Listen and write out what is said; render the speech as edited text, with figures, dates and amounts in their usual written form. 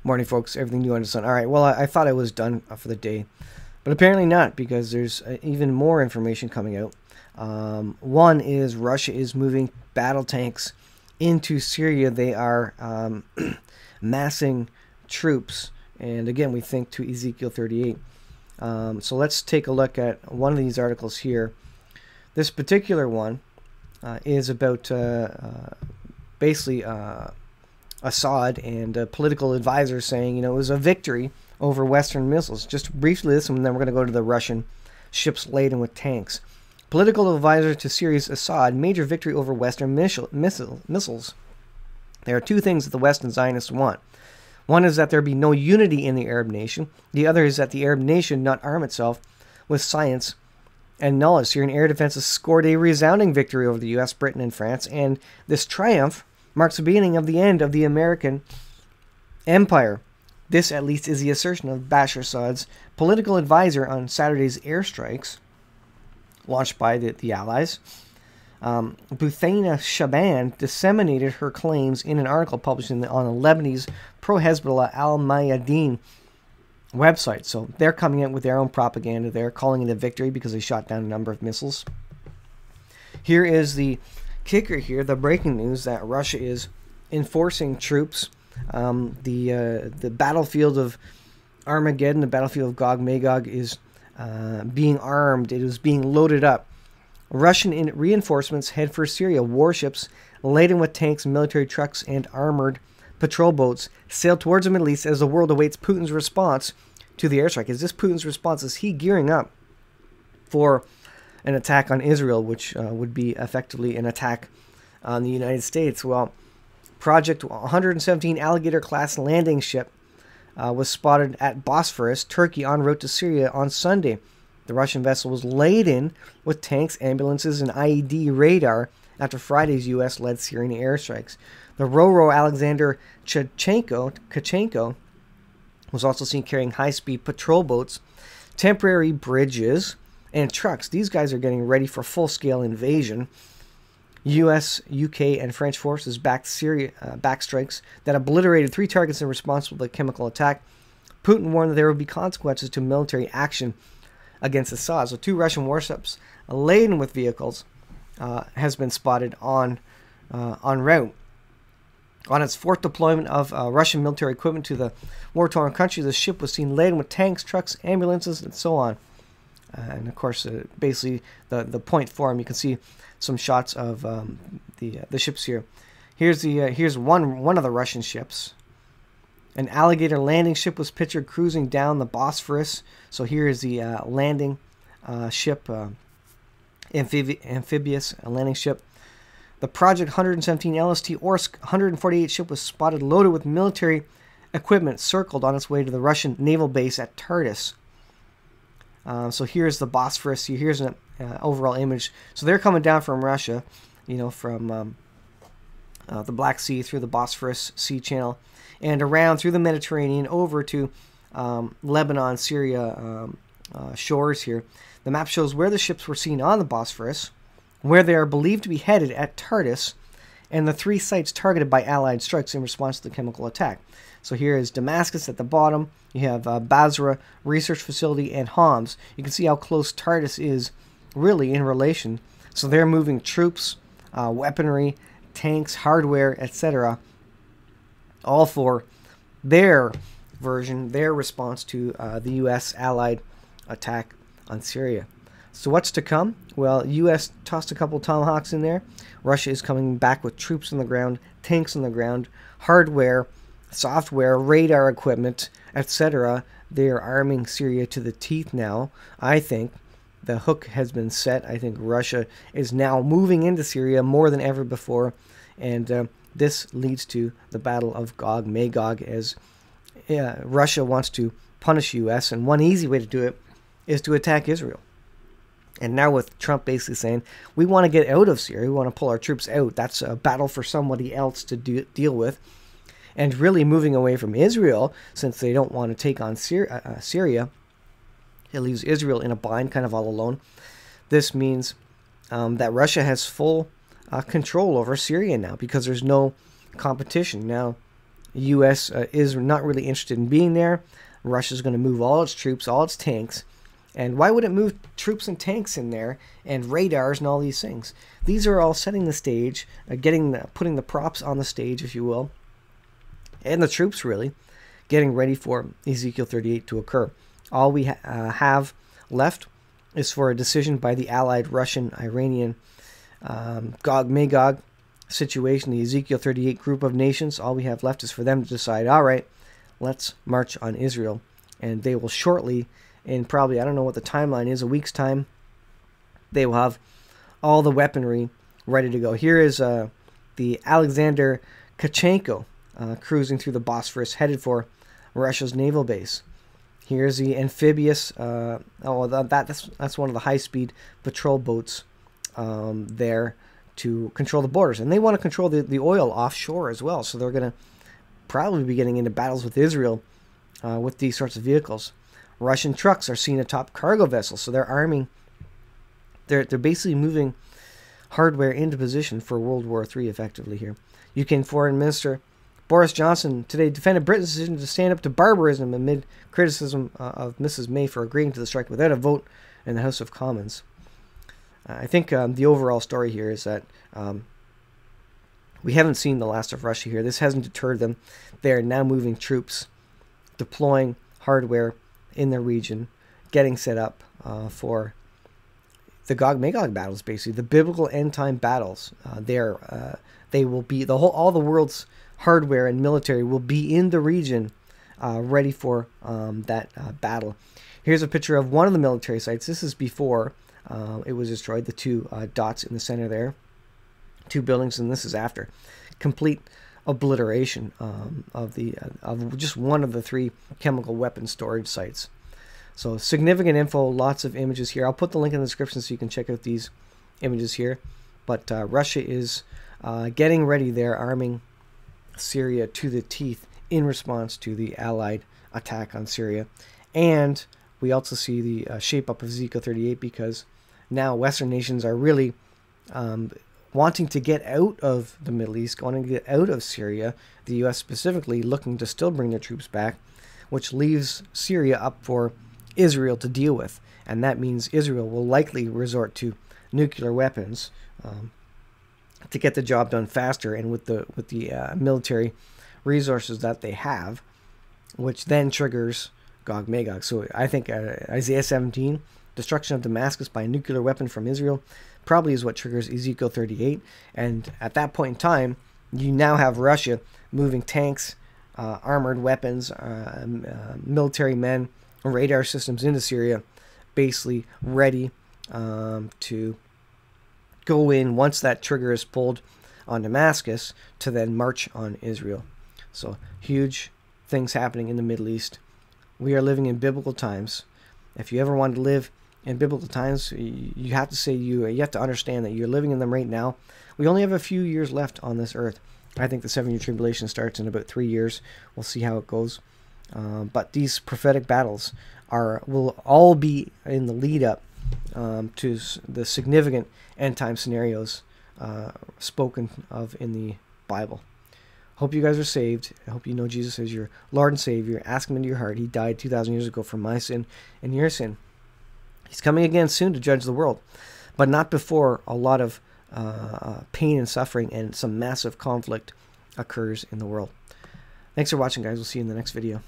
Morning, folks. Everything new under the sun. All right. Well, I thought I was done for the day, but apparently not, because there's even more information coming out. One is Russia is moving battle tanks into Syria. They are massing troops, and again, we think to Ezekiel 38. So let's take a look at one of these articles here. This particular one is about basically Assad and political advisors saying, it was a victory over Western missiles. Just briefly this, and then we're going to go to the Russian ships laden with tanks. Political advisor to Syria's Assad, major victory over Western missiles. There are two things that the West and Zionists want. One is that there be no unity in the Arab nation. The other is that the Arab nation not arm itself with science and knowledge. Syrian air defenses scored a resounding victory over the U.S., Britain, and France, and this triumph marks the beginning of the end of the American empire. This, at least, is the assertion of Bashar Assad's political advisor on Saturday's airstrikes launched by the Allies. Buthaina Shaban disseminated her claims in an article published on the Lebanese pro-Hezbollah al-Mayadeen website. So they're coming out with their own propaganda. They're calling it a victory because they shot down a number of missiles. Here is the kicker here, the breaking news that Russia is enforcing troops. The battlefield of Armageddon, the battlefield of Gog Magog, is being armed. It is being loaded up. Russian reinforcements head for Syria. Warships laden with tanks, military trucks, and armored patrol boats sail towards the Middle East as the world awaits Putin's response to the airstrike. Is this Putin's response? Is he gearing up for an attack on Israel, which would be effectively an attack on the United States? Well, Project 117 Alligator-class landing ship was spotted at Bosphorus, Turkey, en route to Syria on Sunday. The Russian vessel was laden with tanks, ambulances, and IED radar after Friday's U.S.-led Syrian airstrikes. The Ro-Ro Alexander Kachenko was also seen carrying high-speed patrol boats, temporary bridges, and trucks. These guys are getting ready for full-scale invasion. U.S., U.K., and French forces backed Syria backstrikes that obliterated 3 targets in response to the chemical attack. Putin warned that there would be consequences to military action against Assad. So 2 Russian warships laden with vehicles has been spotted en route. On its 4th deployment of Russian military equipment to the war-torn country, the ship was seen laden with tanks, trucks, ambulances, and so on. And of course, basically the point form, you can see some shots of the ships here. Here's one of the Russian ships. An Alligator landing ship was pictured cruising down the Bosphorus. So here is the landing ship, amphibious landing ship. The Project 117 LST Orsk 148 ship was spotted loaded with military equipment, circled on its way to the Russian naval base at Tartus. So here's the Bosphorus. Here's an overall image. So they're coming down from Russia, from the Black Sea through the Bosphorus Sea Channel and around through the Mediterranean over to Lebanon, Syria shores here. The map shows where the ships were seen on the Bosphorus, where they are believed to be headed at Tartus, and the 3 sites targeted by Allied strikes in response to the chemical attack. So here is Damascus at the bottom. You have Basra Research Facility and Homs. You can see how close Tartus is really in relation. So they're moving troops, weaponry, tanks, hardware, etc. all for their version, their response to the U.S. Allied attack on Syria. So what's to come? Well, U.S. tossed a couple Tomahawks in there. Russia is coming back with troops on the ground, tanks on the ground, hardware, software, radar equipment, etc. They are arming Syria to the teeth now. I think the hook has been set. I think Russia is now moving into Syria more than ever before. And this leads to the Battle of Gog Magog, as Russia wants to punish U.S. And one easy way to do it is to attack Israel. And now with Trump basically saying, we want to get out of Syria, we want to pull our troops out. That's a battle for somebody else to deal with. And really moving away from Israel, since they don't want to take on Syria, it leaves Israel in a bind, kind of all alone. This means that Russia has full control over Syria now, because there's no competition. Now, The U.S. Is not really interested in being there. Russia's going to move all its troops, all its tanks. And why would it move troops and tanks in there and radars and all these things? These are all setting the stage, putting the props on the stage, if you will, and the troops really getting ready for Ezekiel 38 to occur. All we have left is for a decision by the allied Russian-Iranian Gog-Magog situation, the Ezekiel 38 group of nations. All we have left is for them to decide, all right, let's march on Israel. And they will shortly, in probably, I don't know what the timeline is, a week's time, they will have all the weaponry ready to go. Here is the Alexander Kachenko cruising through the Bosphorus, headed for Russia's naval base. Here's the amphibious, that's one of the high-speed patrol boats there to control the borders. And they want to control the oil offshore as well, so they're going to probably be getting into battles with Israel with these sorts of vehicles. Russian trucks are seen atop cargo vessels, so they're arming. They're basically moving hardware into position for World War III effectively here. UK Foreign Minister Boris Johnson today defended Britain's decision to stand up to barbarism amid criticism of Mrs. May for agreeing to the strike without a vote in the House of Commons. I think the overall story here is that we haven't seen the last of Russia here. This hasn't deterred them. They are now moving troops, deploying hardware in the region, getting set up for the Gog-Magog battles, basically the biblical end-time battles. They will be all the world's hardware and military will be in the region, ready for that battle. Here's a picture of one of the military sites. This is before it was destroyed. The two dots in the center there, two buildings, and this is after. Complete obliteration of just one of the three chemical weapon storage sites. So significant info, lots of images here. I'll put the link in the description so you can check out these images here. But Russia is getting ready. They're arming Syria to the teeth in response to the Allied attack on Syria. And we also see the shape up of Ezekiel 38, because now Western nations are really wanting to get out of the Middle East, wanting to get out of Syria, the U.S. specifically looking to still bring their troops back, which leaves Syria up for Israel to deal with. And that means Israel will likely resort to nuclear weapons to get the job done faster, and with the military resources that they have, which then triggers Gog-Magog. So I think Isaiah 17, destruction of Damascus by a nuclear weapon from Israel, probably is what triggers Ezekiel 38. And at that point in time, you now have Russia moving tanks, armored weapons, military men, radar systems into Syria, basically ready to go in once that trigger is pulled on Damascus to then march on Israel. So huge things happening in the Middle East. We are living in biblical times. If you ever want to live in biblical times, you have to say you have to understand that you're living in them right now. We only have a few years left on this earth. I think the 7-year tribulation starts in about 3 years. We'll see how it goes. But these prophetic battles will all be in the lead up to the significant end-time scenarios spoken of in the Bible. Hope you guys are saved. I hope you know Jesus as your Lord and Savior. Ask Him into your heart. He died 2,000 years ago for my sin and your sin. He's coming again soon to judge the world, but not before a lot of pain and suffering and some massive conflict occurs in the world. Thanks for watching, guys. We'll see you in the next video.